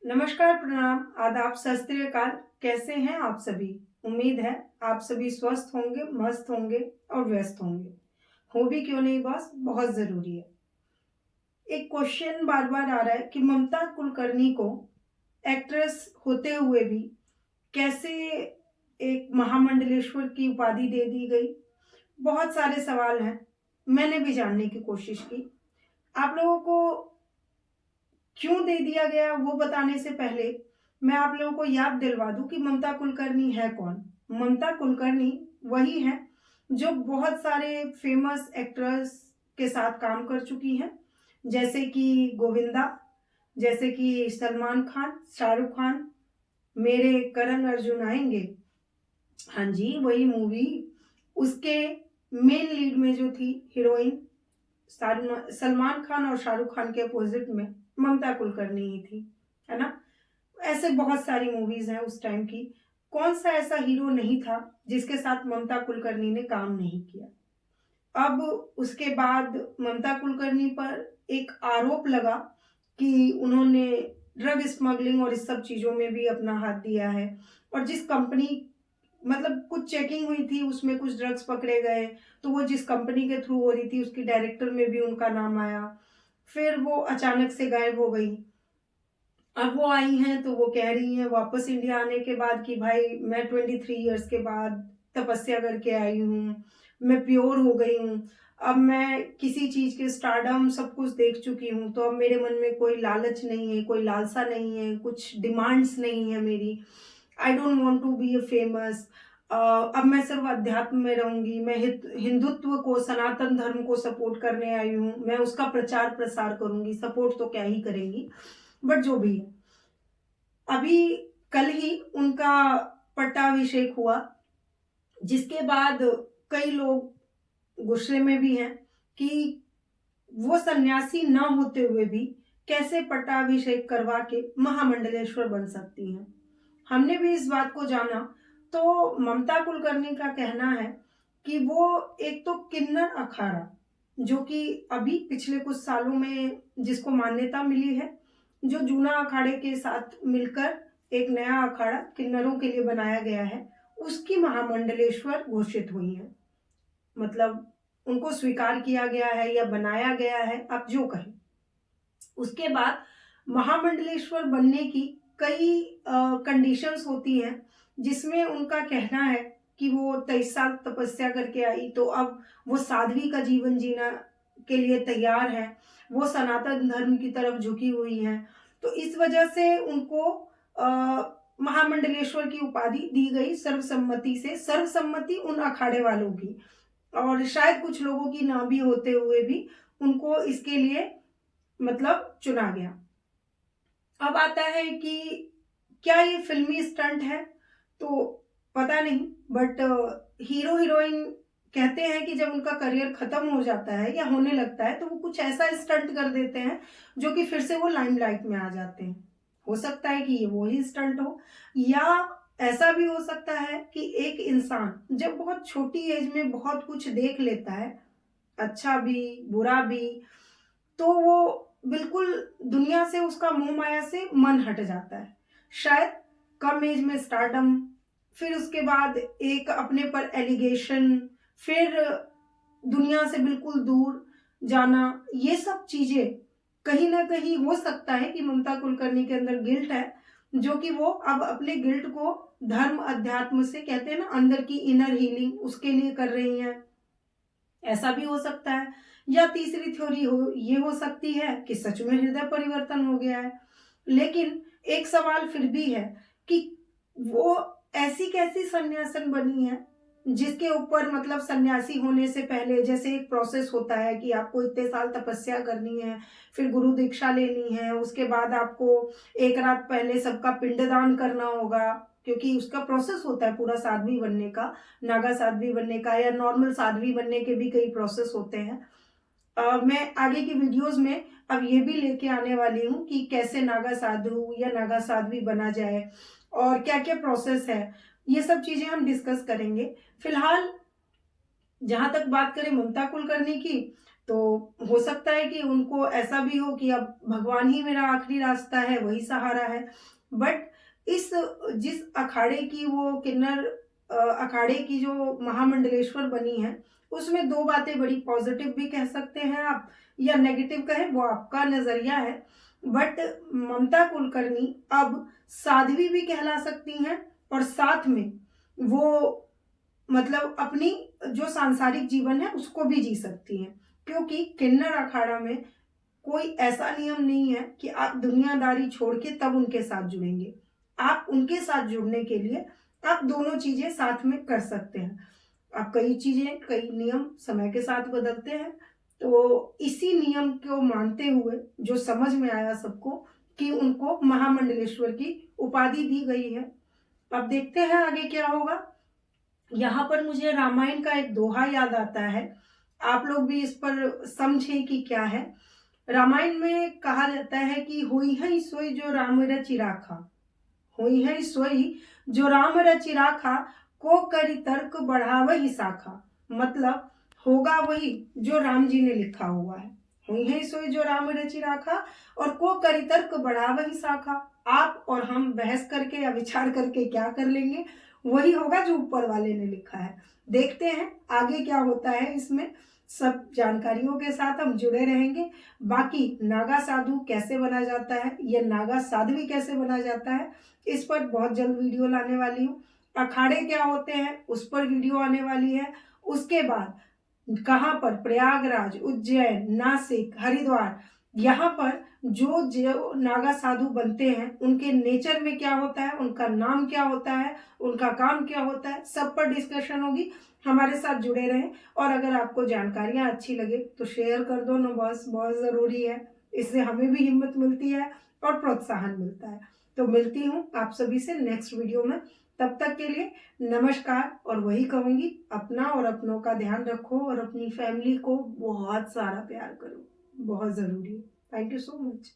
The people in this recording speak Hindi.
नमस्कार, प्रणाम, आदाब, सत श्री अकाल। कैसे हैं आप सभी? उम्मीद है आप सभी स्वस्थ होंगे, मस्त होंगे और व्यस्त होंगे। हो भी क्यों नहीं बॉस, बहुत ज़रूरी है। एक क्वेश्चन बार-बार आ रहा है कि ममता कुलकर्णी को एक्ट्रेस होते हुए भी कैसे एक महामंडलेश्वर की उपाधि दे दी गई? बहुत सारे सवाल हैं। मैंने भी जानने की कोशिश की। आप लोगों को क्यों दे दिया गया वो बताने से पहले मैं आप लोगों को याद दिलवा दूं कि ममता कुलकर्णी है कौन। ममता कुलकर्णी वही है जो बहुत सारे फेमस एक्टर्स के साथ काम कर चुकी हैं, जैसे कि गोविंदा, जैसे कि सलमान खान, शाहरुख खान, मेरे करण अर्जुन आएंगे। हाँ जी, वही मूवी। उसके मेन लीड में जो थी हीरोइन, सलमान खान और शाहरुख खान के अपोजिट में ममता कुलकर्णी ही थी, है ना? ऐसे बहुत सारी मूवीज हैं उस टाइम की। कौन सा ऐसा हीरो नहीं था जिसके साथ ममता कुलकर्णी ने काम नहीं किया? अब उसके बाद ममता कुलकर्णी पर एक आरोप लगा कि उन्होंने ड्रग स्मगलिंग और इस सब चीजों में भी अपना हाथ दिया है। और जिस कंपनी, मतलब कुछ चेकिंग हुई थी, उसमें कुछ ड्रग्स पकड़े गए, तो वो जिस कंपनी के थ्रू हो रही थी उसकी डायरेक्टर में भी उनका नाम आया। फिर वो अचानक से गायब हो गई। अब वो आई हैं तो वो कह रही हैं वापस इंडिया आने के बाद कि भाई मैं 23 इयर्स के बाद तपस्या करके आई हूँ, मैं प्योर हो गई हूँ। अब मैं किसी चीज के स्टारडम सब कुछ देख चुकी हूँ, तो अब मेरे मन में कोई लालच नहीं है, कोई लालसा नहीं है, कुछ डिमांड्स नहीं है मेरी। I don't want to be a famous. अब मैं सिर्फ अध्यात्म में रहूंगी। मैं हिंदुत्व को, सनातन धर्म को सपोर्ट करने आई हूँ। मैं उसका प्रचार प्रसार करूंगी, सपोर्ट तो क्या ही करेंगी, बट जो भी है। अभी कल ही उनका पट्टाभिषेक हुआ, जिसके बाद कई लोग गुस्से में भी हैं कि वो सन्यासी न होते हुए भी कैसे पट्टाभिषेक करवा के महामंडलेश्वर बन सकती हैं। हमने भी इस बात को जाना, तो ममता कुलकर्णी का कहना है कि वो एक तो किन्नर अखाड़ा, जो कि अभी पिछले कुछ सालों में जिसको मान्यता मिली है, जो जूना अखाड़े के साथ मिलकर एक नया अखाड़ा किन्नरों के लिए बनाया गया है, उसकी महामंडलेश्वर घोषित हुई है। मतलब उनको स्वीकार किया गया है या बनाया गया है, आप जो कहें। उसके बाद महामंडलेश्वर बनने की कई कंडीशंस होती हैं, जिसमें उनका कहना है कि वो 23 साल तपस्या करके आई, तो अब वो साध्वी का जीवन जीना के लिए तैयार है। वो सनातन धर्म की तरफ झुकी हुई हैं, तो इस वजह से उनको महामंडलेश्वर की उपाधि दी गई सर्वसम्मति से। सर्वसम्मति उन अखाड़े वालों की, और शायद कुछ लोगों की ना भी होते हुए भी उनको इसके लिए मतलब चुना गया। अब आता है कि क्या ये फिल्मी स्टंट है? तो पता नहीं, बट हीरो हीरोइन कहते हैं कि जब उनका करियर खत्म हो जाता है या होने लगता है तो वो कुछ ऐसा स्टंट कर देते हैं जो कि फिर से वो लाइमलाइट में आ जाते हैं। हो सकता है कि ये वो ही स्टंट हो, या ऐसा भी हो सकता है कि एक इंसान जब बहुत छोटी एज में बहुत कुछ देख लेता है, अच्छा भी बुरा भी, तो वो बिल्कुल दुनिया से, उसका मोह माया से मन हट जाता है। शायद कम एज में स्टारडम, फिर उसके बाद एक अपने पर एलिगेशन, फिर दुनिया से बिल्कुल दूर जाना, ये सब चीजें कहीं ना कहीं हो सकता है कि ममता कुलकर्णी के अंदर गिल्ट है, जो कि वो अब अपने गिल्ट को धर्म अध्यात्म से, कहते हैं ना, अंदर की इनर हीलिंग, उसके लिए कर रही हैं। ऐसा भी हो सकता है। या तीसरी थ्योरी ये हो सकती है कि सच में हृदय परिवर्तन हो गया है। लेकिन एक सवाल फिर भी है कि वो ऐसी कैसी सन्यासन बनी है जिसके ऊपर, मतलब सन्यासी होने से पहले जैसे एक प्रोसेस होता है कि आपको इतने साल तपस्या करनी है, फिर गुरु दीक्षा लेनी है, उसके बाद आपको एक रात पहले सबका पिंडदान करना होगा, क्योंकि उसका प्रोसेस होता है पूरा साध्वी बनने का, नागा साध्वी बनने का, या नॉर्मल साध्वी बनने के भी कई प्रोसेस होते हैं। मैं आगे की वीडियोस में अब ये भी लेके आने वाली हूँ कि कैसे नागा साधु या नागा साध्वी बना जाए और क्या क्या प्रोसेस है। ये सब चीजें हम डिस्कस करेंगे। फिलहाल जहां तक बात करें ममता कुलकर्णी की, तो हो सकता है कि उनको ऐसा भी हो कि अब भगवान ही मेरा आखिरी रास्ता है, वही सहारा है। बट इस जिस अखाड़े की वो किन्नर अखाड़े की जो महामंडलेश्वर बनी है, उसमें 2 बातें बड़ी पॉज़िटिव भी कह सकते हैं आप या नेगेटिव कहें, वो आपका नज़रिया है। बट ममता कुलकर्णी अब साध्वी भी कहला सकती हैं और साथ में वो मतलब अपनी जो सांसारिक जीवन है उसको भी जी सकती हैं। क्योंकि किन्नर अखाड़ा में कोई ऐसा नियम नहीं है कि आप दुनियादारी छोड़ के तब उनके साथ जुड़ेंगे। आप उनके साथ जुड़ने के लिए आप दोनों चीज़ें साथ में कर सकते हैं। अब कई चीज़ें, कई नियम समय के साथ बदलते हैं, तो इसी नियम को मानते हुए जो समझ में आया सबको कि उनको महामंडलेश्वर की उपाधि दी गई है। अब देखते हैं आगे क्या होगा। यहाँ पर मुझे रामायण का एक दोहा याद आता है, आप लोग भी इस पर समझें कि क्या है। रामायण में कहा जाता है कि "होई है सोई जो राम रचि राखा, होई है सोई जो राम रचि राखा, को करि तर्क बढ़ावहि शाखा"। मतलब होगा वही जो राम जी ने लिखा हुआ है। हुई है सोई जो राम रचि राखा और को करि तर्क बढ़ावहि शाखा। आप और हम बहस करके या विचार करके क्या कर लेंगे, वही होगा जो ऊपर वाले ने लिखा है। देखते हैं आगे क्या होता है, इसमें सब जानकारियों के साथ हम जुड़े रहेंगे। बाकी नागा साधु कैसे बना जाता है, ये नागा साध्वी कैसे बना जाता है, इस पर बहुत जल्द वीडियो लाने वाली हूँ। अखाड़े क्या होते हैं उस पर वीडियो आने वाली है। उसके बाद कहाँ पर प्रयागराज, उज्जैन, नासिक, हरिद्वार, यहाँ पर जो नागा साधु बनते हैं उनके नेचर में क्या होता है, उनका नाम क्या होता है, उनका काम क्या होता है, सब पर डिस्कशन होगी। हमारे साथ जुड़े रहें और अगर आपको जानकारियाँ अच्छी लगे तो शेयर कर दो ना बॉस, बहुत ज़रूरी है। इससे हमें भी हिम्मत मिलती है और प्रोत्साहन मिलता है। तो मिलती हूँ आप सभी से नेक्स्ट वीडियो में। तब तक के लिए नमस्कार। और वही कहूँगी, अपना और अपनों का ध्यान रखो और अपनी फैमिली को बहुत सारा प्यार करो, बहुत ज़रूरी है। Thank you so much.